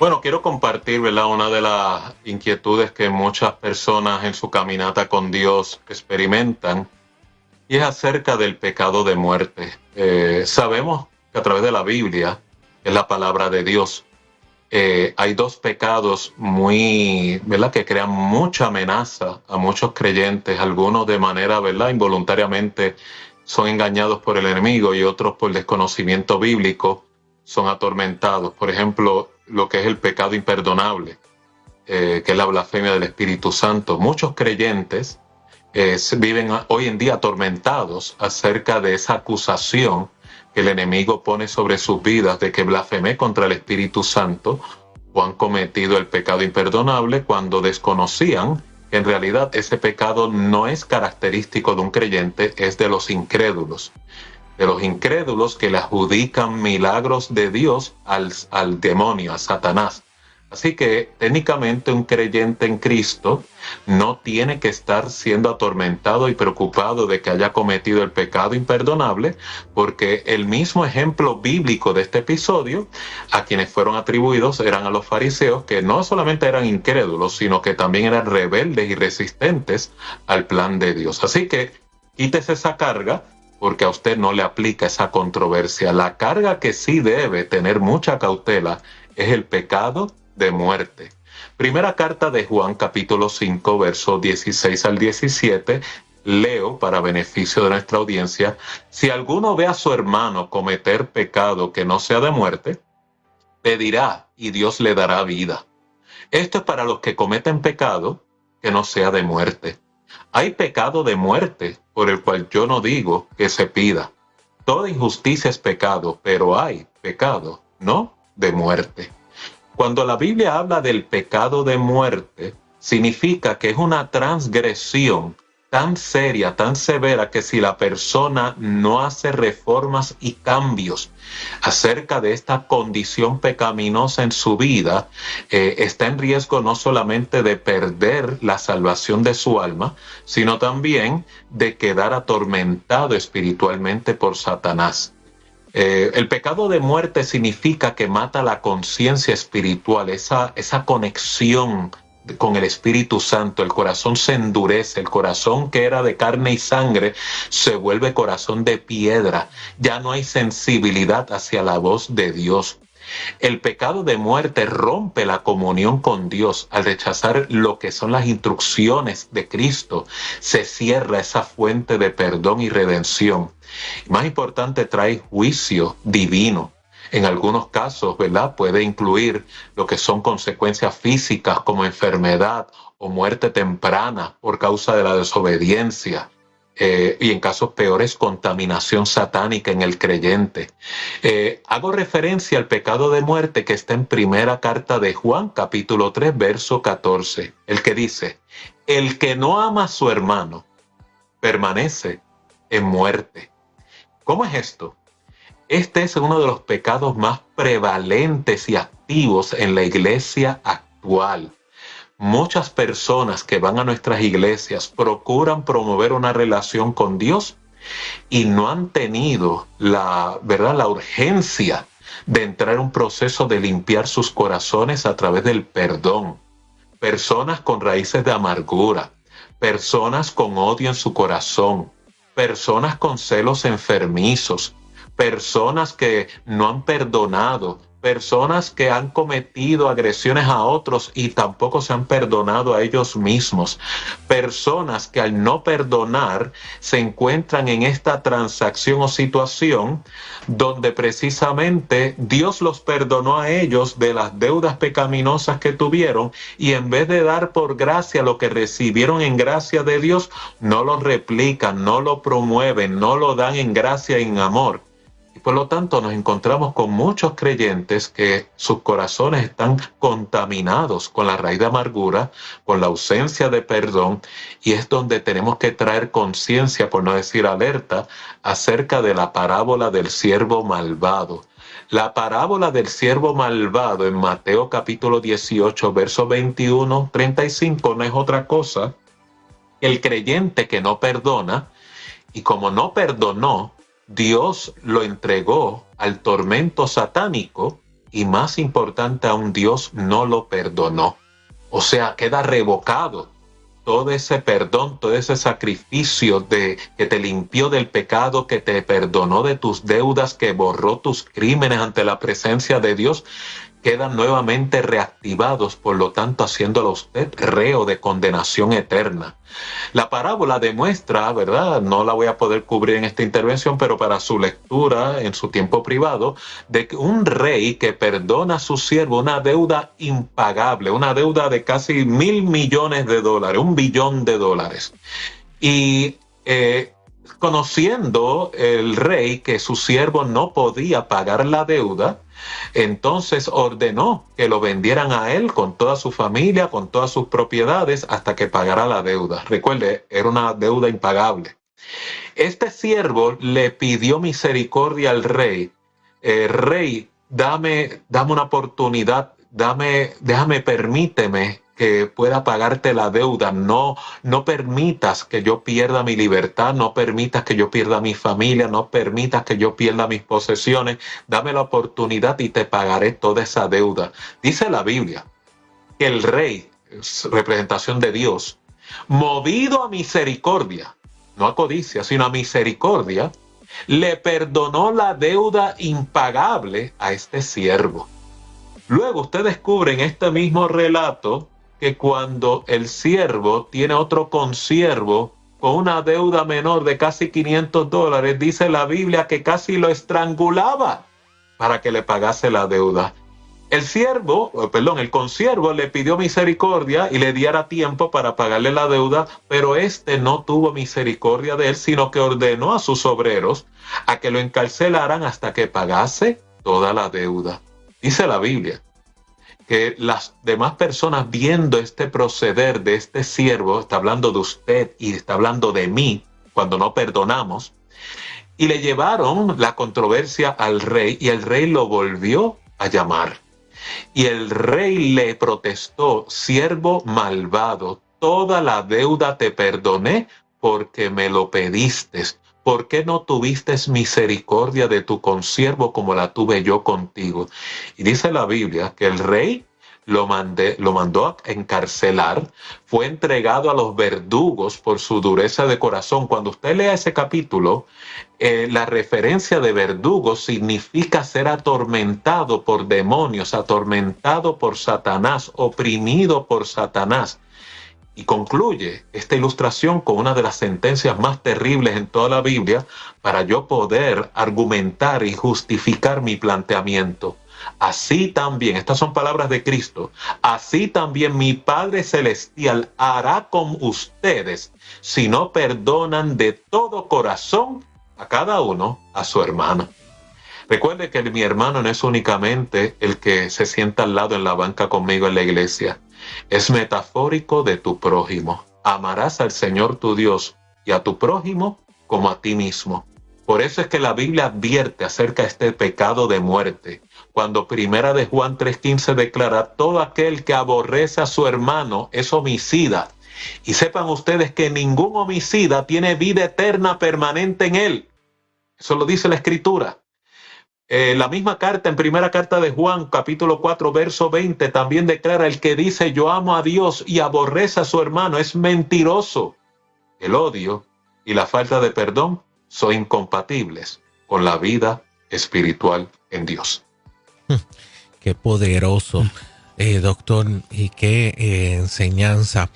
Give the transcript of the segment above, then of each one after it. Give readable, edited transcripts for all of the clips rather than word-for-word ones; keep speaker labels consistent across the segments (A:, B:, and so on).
A: Bueno, quiero compartir, ¿verdad? Una de las inquietudes que muchas personas en su caminata con Dios experimentan y es acerca del pecado de muerte. Sabemos que a través de la Biblia, que es la palabra de Dios, hay dos pecados muy, ¿verdad? Que crean mucha amenaza a muchos creyentes, algunos de manera, ¿verdad? Involuntariamente son engañados por el enemigo y otros por desconocimiento bíblico son atormentados. Por ejemplo, lo que es el pecado imperdonable, que es la blasfemia del Espíritu Santo. Muchos creyentes viven hoy en día atormentados acerca de esa acusación que el enemigo pone sobre sus vidas de que blasfemé contra el Espíritu Santo o han cometido el pecado imperdonable cuando desconocían que en realidad ese pecado no es característico de un creyente, es de los incrédulos. De los incrédulos que le adjudican milagros de Dios al demonio, a Satanás. Así que técnicamente un creyente en Cristo no tiene que estar siendo atormentado y preocupado de que haya cometido el pecado imperdonable, porque el mismo ejemplo bíblico de este episodio, a quienes fueron atribuidos eran a los fariseos, que no solamente eran incrédulos, sino que también eran rebeldes y resistentes al plan de Dios. Así que quítese esa carga, porque a usted no le aplica esa controversia. La carga que sí debe tener mucha cautela es el pecado de muerte. Primera carta de Juan, capítulo 5, versos 16 al 17. Leo para beneficio de nuestra audiencia. Si alguno ve a su hermano cometer pecado que no sea de muerte, pedirá y Dios le dará vida. Esto es para los que cometen pecado que no sea de muerte. Hay pecado de muerte por el cual yo no digo que se pida. Toda injusticia es pecado, pero hay pecado, no de muerte. Cuando la Biblia habla del pecado de muerte, significa que es una transgresión tan seria, tan severa, que si la persona no hace reformas y cambios acerca de esta condición pecaminosa en su vida, está en riesgo no solamente de perder la salvación de su alma, sino también de quedar atormentado espiritualmente por Satanás. El pecado de muerte significa que mata la conciencia espiritual, esa conexión con el Espíritu Santo. El corazón se endurece, el corazón que era de carne y sangre se vuelve corazón de piedra. Ya no hay sensibilidad hacia la voz de Dios. El pecado de muerte rompe la comunión con Dios al rechazar lo que son las instrucciones de Cristo. Se cierra esa fuente de perdón y redención. Más importante, trae juicio divino. En algunos casos, ¿verdad? Puede incluir lo que son consecuencias físicas como enfermedad o muerte temprana por causa de la desobediencia. Y en casos peores, contaminación satánica en el creyente. Hago referencia al pecado de muerte que está en primera carta de Juan, capítulo 3, verso 14, el que dice: el que no ama a su hermano permanece en muerte. ¿Cómo es esto? Este es uno de los pecados más prevalentes y activos en la iglesia actual. Muchas personas que van a nuestras iglesias procuran promover una relación con Dios y no han tenido la urgencia de entrar en un proceso de limpiar sus corazones a través del perdón. Personas con raíces de amargura, personas con odio en su corazón, personas con celos enfermizos, personas que no han perdonado, personas que han cometido agresiones a otros y tampoco se han perdonado a ellos mismos, personas que al no perdonar se encuentran en esta transacción o situación donde precisamente Dios los perdonó a ellos de las deudas pecaminosas que tuvieron, y en vez de dar por gracia lo que recibieron en gracia de Dios, no lo replican, no lo promueven, no lo dan en gracia y en amor. Y por lo tanto nos encontramos con muchos creyentes que sus corazones están contaminados con la raíz de amargura, con la ausencia de perdón, y es donde tenemos que traer conciencia, por no decir alerta, acerca de la parábola del siervo malvado. La parábola del siervo malvado en Mateo capítulo 18, verso 21-35 no es otra cosa que el creyente que no perdona, y como no perdonó, Dios lo entregó al tormento satánico y más importante aún, Dios no lo perdonó. O sea, queda revocado todo ese perdón, todo ese sacrificio que te limpió del pecado, que te perdonó de tus deudas, que borró tus crímenes ante la presencia de Dios, quedan nuevamente reactivados, por lo tanto haciéndolo a usted reo de condenación eterna. La parábola demuestra, ¿verdad? No la voy a poder cubrir en esta intervención, pero para su lectura en su tiempo privado, de que un rey que perdona a su siervo una deuda impagable, una deuda de casi $1.000 millones, $1 billón. Y conociendo el rey que su siervo no podía pagar la deuda, entonces ordenó que lo vendieran a él con toda su familia, con todas sus propiedades, hasta que pagara la deuda. Recuerde, era una deuda impagable. Este siervo le pidió misericordia al rey. Rey, dame una oportunidad, permíteme que pueda pagarte la deuda. No permitas que yo pierda mi libertad, no permitas que yo pierda mi familia, no permitas que yo pierda mis posesiones. Dame la oportunidad y te pagaré toda esa deuda. Dice la Biblia que el rey, representación de Dios, movido a misericordia, no a codicia, sino a misericordia, le perdonó la deuda impagable a este siervo. Luego usted descubre en este mismo relato que cuando el siervo tiene otro consiervo con una deuda menor de casi $500, dice la Biblia que casi lo estrangulaba para que le pagase la deuda. El consiervo le pidió misericordia y le diera tiempo para pagarle la deuda, pero este no tuvo misericordia de él, sino que ordenó a sus obreros a que lo encarcelaran hasta que pagase toda la deuda. Dice la Biblia que las demás personas, viendo este proceder de este siervo, está hablando de usted y está hablando de mí, cuando no perdonamos, y le llevaron la controversia al rey, y el rey lo volvió a llamar. Y el rey le protestó: siervo malvado, toda la deuda te perdoné porque me lo pediste. ¿Por qué no tuviste misericordia de tu consiervo como la tuve yo contigo? Y dice la Biblia que el rey lo mandó a encarcelar, fue entregado a los verdugos por su dureza de corazón. Cuando usted lea ese capítulo, la referencia de verdugo significa ser atormentado por demonios, atormentado por Satanás, oprimido por Satanás. Y concluye esta ilustración con una de las sentencias más terribles en toda la Biblia para yo poder argumentar y justificar mi planteamiento. Así también, estas son palabras de Cristo, así también mi Padre Celestial hará con ustedes si no perdonan de todo corazón a cada uno a su hermano. Recuerde que mi hermano no es únicamente el que se sienta al lado en la banca conmigo en la iglesia. Es metafórico de tu prójimo. Amarás al Señor tu Dios y a tu prójimo como a ti mismo. Por eso es que la Biblia advierte acerca de este pecado de muerte. Cuando Primera de Juan 3:15 declara: todo aquel que aborrece a su hermano es homicida. Y sepan ustedes que ningún homicida tiene vida eterna permanente en él. Eso lo dice la Escritura. La misma carta, en primera carta de Juan, capítulo 4, verso 20, también declara: el que dice yo amo a Dios y aborrece a su hermano es mentiroso. El odio y la falta de perdón son incompatibles con la vida espiritual en Dios.
B: Qué poderoso, doctor, y qué enseñanza.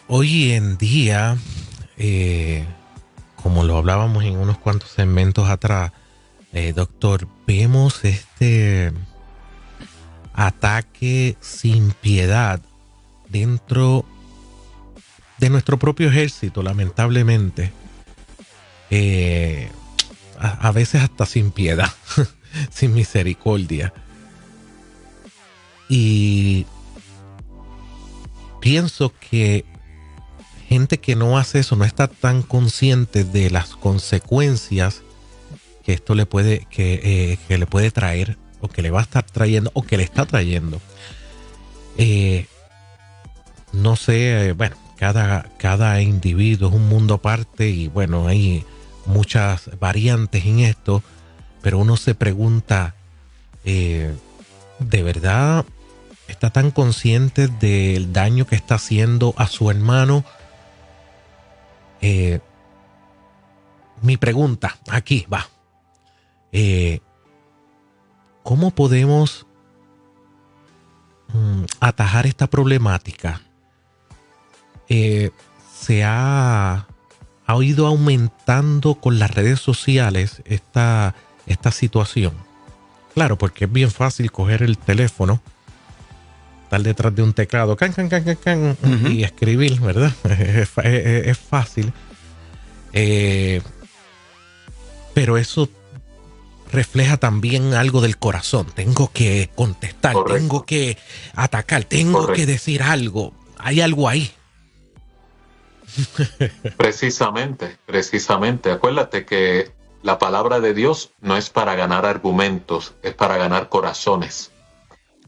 B: Hoy en día, como lo hablábamos en unos cuantos segmentos atrás, doctor, vemos este ataque sin piedad dentro de nuestro propio ejército, lamentablemente. A veces hasta sin piedad, sin misericordia. Y pienso que gente que no hace eso no está tan consciente de las consecuencias que esto le puede, que le puede traer, o que le va a estar trayendo, o que le está trayendo. No sé, bueno, cada individuo es un mundo aparte, y bueno, hay muchas variantes en esto, pero uno se pregunta, de verdad está tan consciente del daño que está haciendo a su hermano. Mi pregunta aquí va. ¿Cómo podemos atajar esta problemática? Se ha ido aumentando con las redes sociales esta situación. Claro, porque es bien fácil coger el teléfono, estar detrás de un teclado, y escribir, ¿verdad? Es fácil. Pero eso refleja también algo del corazón. Tengo que contestar, correcto, tengo que atacar, tengo correcto, que decir algo. Hay algo ahí.
A: Precisamente. Acuérdate que la palabra de Dios no es para ganar argumentos, es para ganar corazones.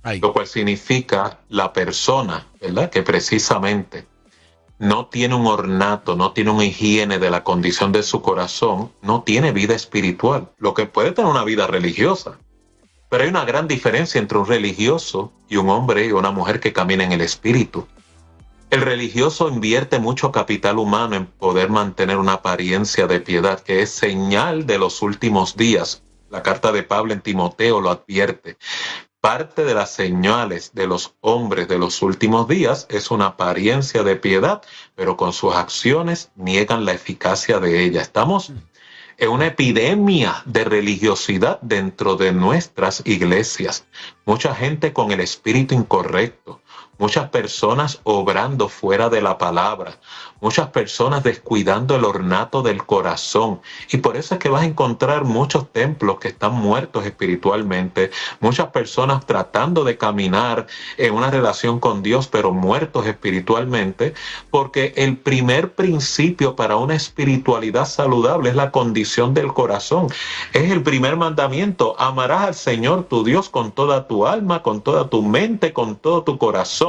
A: Ay. Lo cual significa la persona, ¿verdad? Que precisamente no tiene un ornato, no tiene una higiene de la condición de su corazón, no tiene vida espiritual, lo que puede tener una vida religiosa. Pero hay una gran diferencia entre un religioso y un hombre y una mujer que camina en el espíritu. El religioso invierte mucho capital humano en poder mantener una apariencia de piedad, que es señal de los últimos días. La carta de Pablo en Timoteo lo advierte. Parte de las señales de los hombres de los últimos días es una apariencia de piedad, pero con sus acciones niegan la eficacia de ella. Estamos en una epidemia de religiosidad dentro de nuestras iglesias. Mucha gente con el espíritu incorrecto, muchas personas obrando fuera de la palabra, muchas personas descuidando el ornato del corazón. Y por eso es que vas a encontrar muchos templos que están muertos espiritualmente, muchas personas tratando de caminar en una relación con Dios, pero muertos espiritualmente, porque el primer principio para una espiritualidad saludable es la condición del corazón. Es el primer mandamiento: amarás al Señor tu Dios con toda tu alma, con toda tu mente, con todo tu corazón.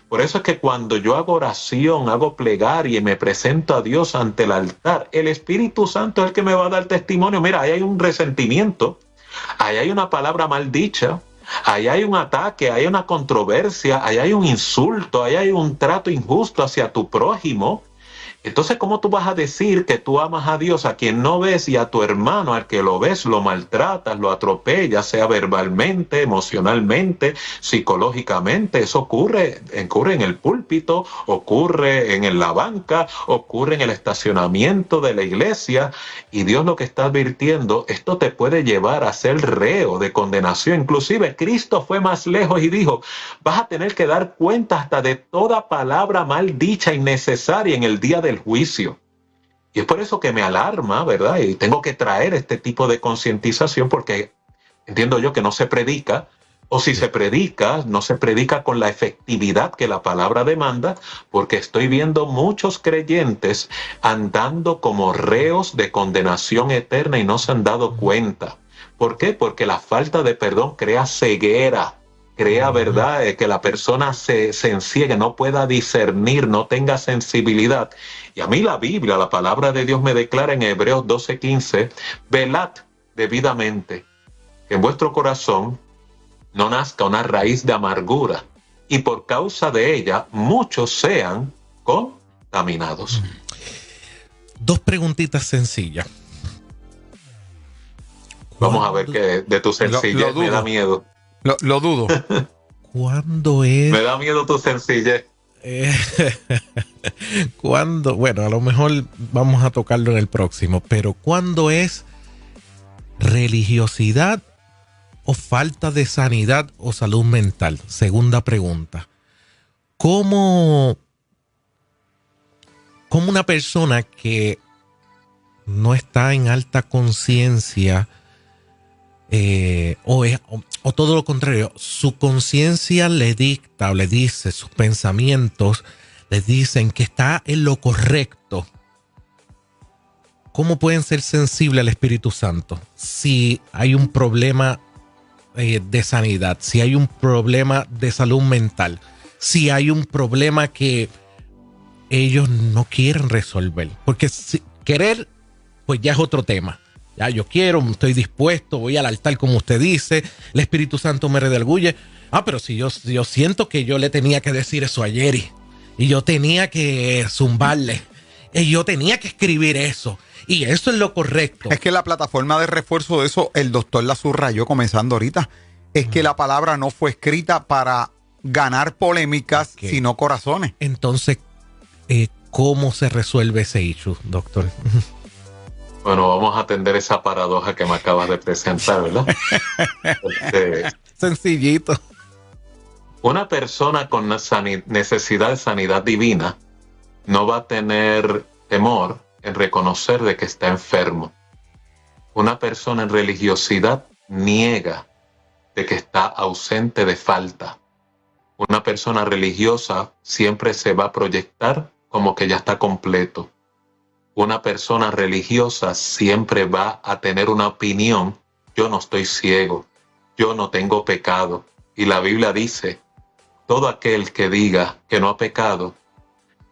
A: Por eso es que cuando yo hago oración, hago plegaria y me presento a Dios ante el altar, el Espíritu Santo es el que me va a dar testimonio. Mira, ahí hay un resentimiento, ahí hay una palabra mal dicha, ahí hay un ataque, ahí hay una controversia, ahí hay un insulto, ahí hay un trato injusto hacia tu prójimo. Entonces, ¿cómo tú vas a decir que tú amas a Dios a quien no ves y a tu hermano al que lo ves, lo maltratas, lo atropellas, sea verbalmente, emocionalmente, psicológicamente? Eso ocurre en el púlpito, ocurre en la banca, ocurre en el estacionamiento de la iglesia. Y Dios lo que está advirtiendo, esto te puede llevar a ser reo de condenación. Inclusive Cristo fue más lejos y dijo: vas a tener que dar cuenta hasta de toda palabra mal dicha innecesaria en el día del juicio. Y es por eso que me alarma, ¿verdad? Y tengo que traer este tipo de concientización, porque entiendo yo que no se predica, o si se predica, no se predica con la efectividad que la palabra demanda, porque estoy viendo muchos creyentes andando como reos de condenación eterna y no se han dado cuenta. ¿Por qué? Porque la falta de perdón crea ceguera. Crea, ¿verdad?, que la persona se enciegue, no pueda discernir, no tenga sensibilidad. Y a mí la Biblia, la palabra de Dios me declara en Hebreos 12:15, velad debidamente, que en vuestro corazón no nazca una raíz de amargura, y por causa de ella muchos sean contaminados.
B: Dos preguntitas sencillas.
A: Vamos a ver que de tu sencillez me da miedo.
C: Lo dudo.
B: ¿Cuándo es?
A: Me da miedo tu sencillez.
B: ¿Cuándo? Bueno, a lo mejor vamos a tocarlo en el próximo, pero ¿cuándo es religiosidad o falta de sanidad o salud mental? Segunda pregunta. ¿Cómo una persona que no está en alta conciencia o todo lo contrario, su conciencia le dicta o le dice, sus pensamientos le dicen que está en lo correcto? ¿Cómo pueden ser sensibles al Espíritu Santo si hay un problema de sanidad, si hay un problema de salud mental, si hay un problema que ellos no quieren resolver? Porque querer, pues ya es otro tema. Ya yo quiero, estoy dispuesto, voy al altar como usted dice, el Espíritu Santo me redarguye. Pero si yo siento que yo le tenía que decir eso a Jerry y yo tenía que zumbarle y yo tenía que escribir eso y eso es lo correcto.
C: Es que la plataforma de refuerzo de eso, el doctor la subrayó comenzando ahorita, es que la palabra no fue escrita para ganar polémicas, sino corazones.
B: Entonces, ¿cómo se resuelve ese issue, doctor?
A: Bueno, vamos a atender esa paradoja que me acabas de presentar, ¿verdad?
B: Sencillito.
A: Una persona con necesidad de sanidad divina no va a tener temor en reconocer de que está enfermo. Una persona en religiosidad niega de que está ausente de falta. Una persona religiosa siempre se va a proyectar como que ya está completo. Una persona religiosa siempre va a tener una opinión: yo no estoy ciego, yo no tengo pecado. Y la Biblia dice: todo aquel que diga que no ha pecado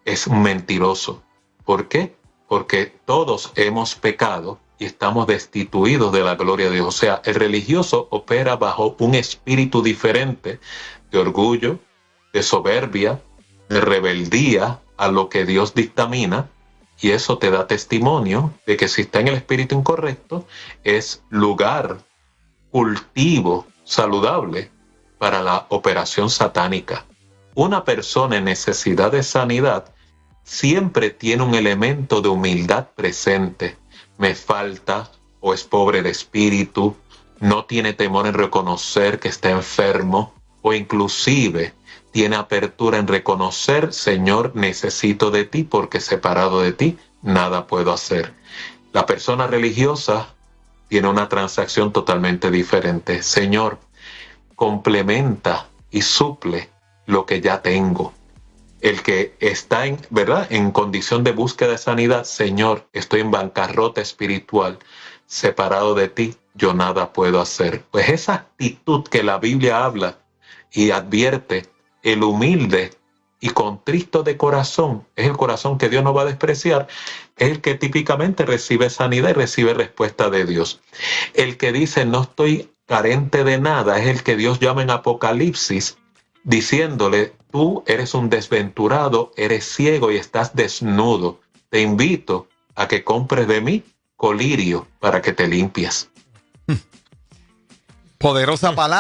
A: es un mentiroso. ¿Por qué? Porque todos hemos pecado y estamos destituidos de la gloria de Dios. O sea, el religioso opera bajo un espíritu diferente de orgullo, de soberbia, de rebeldía a lo que Dios dictamina, y eso te da testimonio de que si está en el espíritu incorrecto, es lugar, cultivo saludable para la operación satánica. Una persona en necesidad de sanidad siempre tiene un elemento de humildad presente. Me falta, o es pobre de espíritu, no tiene temor en reconocer que está enfermo, o inclusive tiene apertura en reconocer: Señor, necesito de ti porque separado de ti nada puedo hacer. La persona religiosa tiene una transacción totalmente diferente. Señor, complementa y suple lo que ya tengo. El que está en condición de búsqueda de sanidad: Señor, estoy en bancarrota espiritual, separado de ti, yo nada puedo hacer. Pues esa actitud que la Biblia habla y advierte, el humilde y contristo de corazón, es el corazón que Dios no va a despreciar, es el que típicamente recibe sanidad y recibe respuesta de Dios. El que dice no estoy carente de nada es el que Dios llama en Apocalipsis, diciéndole: tú eres un desventurado, eres ciego y estás desnudo. Te invito a que compres de mí colirio para que te limpies.
C: Poderosa palabra.